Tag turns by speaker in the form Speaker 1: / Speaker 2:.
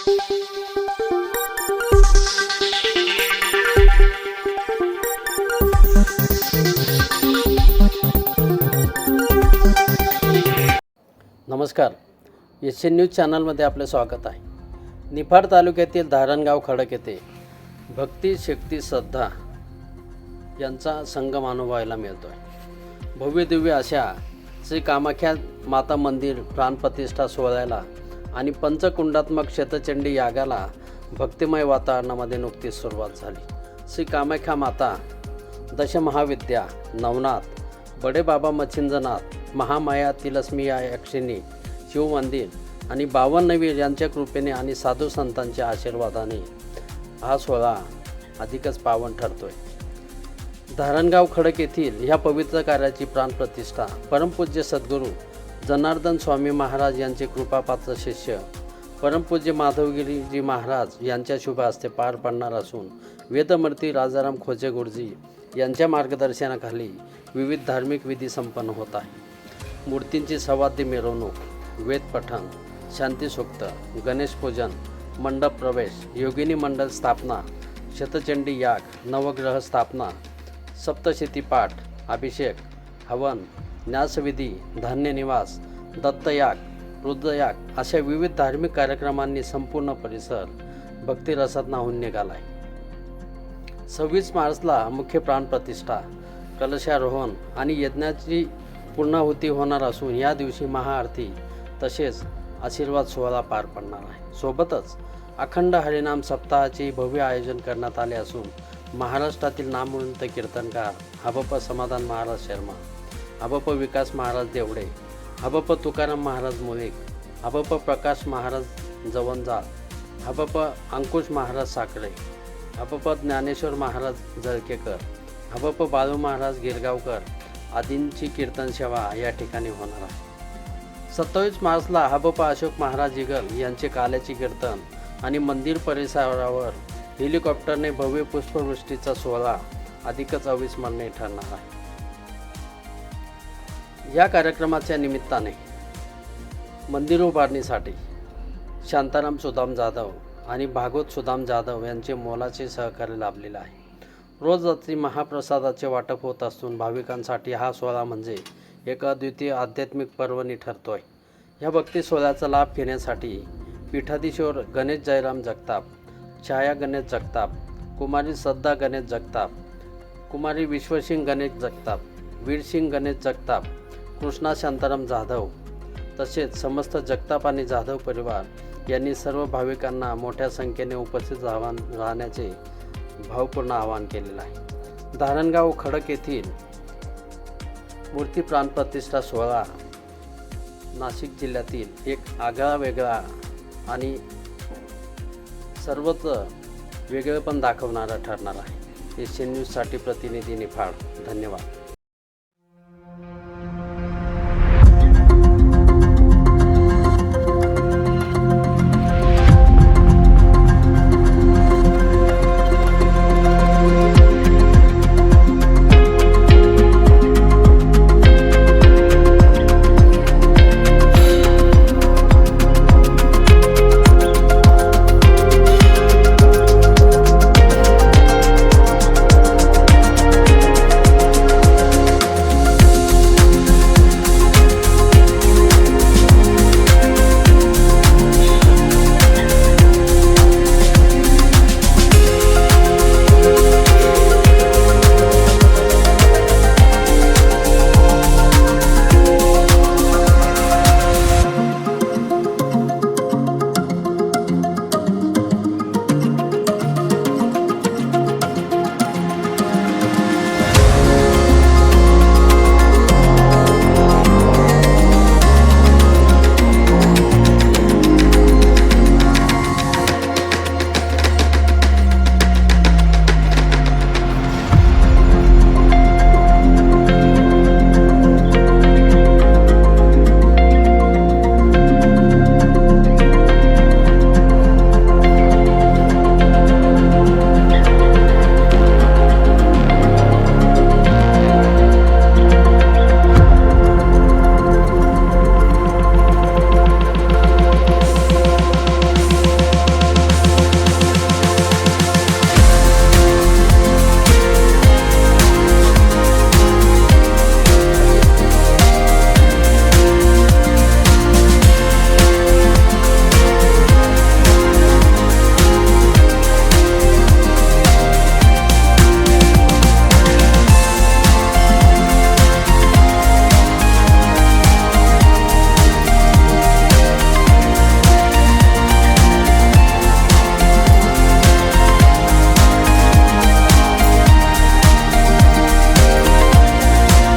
Speaker 1: नमस्कार, Asian news चॅनलमध्ये आपले स्वागत आहे. निफाड तालुक्यातील धारणगाव खडक येथे भक्ती, शक्ती, श्रद्धा यांचा संगम अनुभवायला मिळतो आहे. भव्य दिव्य अशा श्री कामाख्या माता मंदिर प्राणप्रतिष्ठा सोहळ्याला आणि पंचकुंडात्मक शतचंडी यागाला भक्तिमय वातावरणामध्ये नुकतीच सुरुवात झाली. श्री कामाख्या माता, दशमहाविद्या, नवनाथ, बडे बाबा मच्छिंद्रनाथ, महामाया तिलस्मी यक्षिणी, शिवमंदिर आणि 52 वीर यांच्या कृपेने आणि साधू संतांच्या आशीर्वादाने हा सोहळा अधिकच पावन ठरतोय. धारणगाव खडक येथील ह्या पवित्र कार्याची प्राणप्रतिष्ठा परमपूज्य सद्गुरू जनार्दन स्वामी महाराज यांचे कृपापात्र शिष्य परमपूज्य माधवगिरीजी महाराज यांच्या शुभ हस्ते पार पडणार असून वेदमूर्ती राजाराम खोचे गुरुजी यांच्या मार्गदर्शनाखाली विविध धार्मिक विधी संपन्न होत आहे. मूर्तींची सवाद्य मिरवणूक, वेदपठण, शांतीसूक्त, गणेश पूजन, मंडप प्रवेश, योगिनी मंडल स्थापना, शतचंडी याग, नवग्रह स्थापना, सप्तशती पाठ, अभिषेक, हवन, न्यासविधी, धान्य निवास, दत्तयाग, रुद्रयाग अशा विविध धार्मिक कार्यक्रमांनी संपूर्ण परिसर भक्तिरसात न्हाऊन निघाला आहे. 26 मार्चला मुख्य प्राणप्रतिष्ठा, कलशारोहण आणि यज्ञाची पूर्णाहुती होणार असून या दिवशी महाआरती तसेच आशीर्वाद सोहळा पार पडणार आहे. सोबतच अखंड हरिनाम सप्ताहाचे भव्य आयोजन करण्यात आले असून महाराष्ट्रातील नामवंत कीर्तनकार हबप समाधान महाराज शर्मा, हबप विकास महाराज देवडे, हबप तुकाराम महाराज मुलिक, हबप प्रकाश महाराज जवंजाळ, हबप अंकुश महाराज साखरे, हबप ज्ञानेश्वर महाराज जळकेकर, हबप बाळू महाराज गिरगावकर आदींची कीर्तन सेवा या ठिकाणी होणार आहे. 27 मार्चला हबप अशोक महाराज इगल यांचे काल्याचे कीर्तन आणि मंदिर परिसरावर हेलिकॉप्टरने भव्य पुष्पवृष्टीचा सोहळा अधिकच अविस्मरणीय ठरणार आहे. या कार्यक्रमाच्या निमित्ताने मंदिर उभारणीसाठी शांताराम सुदाम जाधव आणि भागवत सुदाम जाधव यांचे मोलाचे सहकार्य लाभलेले आहे. रोज रात्री महाप्रसादाचे वाटप होत असून भाविकांसाठी हा सोहळा म्हणजे एक अद्वितीय आध्यात्मिक पर्वणी ठरतोय. या भक्ती सोहळ्याचा लाभ घेण्यासाठी पीठाधीश्वर गणेश जयराम जगताप, छाया गणेश जगताप, कुमारी श्रद्धा गणेश जगताप, कुमारी विश्वसिंग गणेश जगताप, वीरसिंग गणेश जगताप, कृष्णा शांताराम जाधव तसेच समस्त जगताप आणि जाधव परिवार यांनी सर्व भाविकांना मोठ्या संख्येने उपस्थित राहण्याचे भावपूर्ण आवाहन केलेलं आहे. धारणगाव खडक येथील मूर्ती प्राणप्रतिष्ठा सोहळा नाशिक जिल्ह्यातील एक आगळा वेगळा आणि सर्वत्र वेगळेपण दाखवणारा ठरणार आहे. एशियन न्यूजसाठी प्रतिनिधी निफाड. धन्यवाद.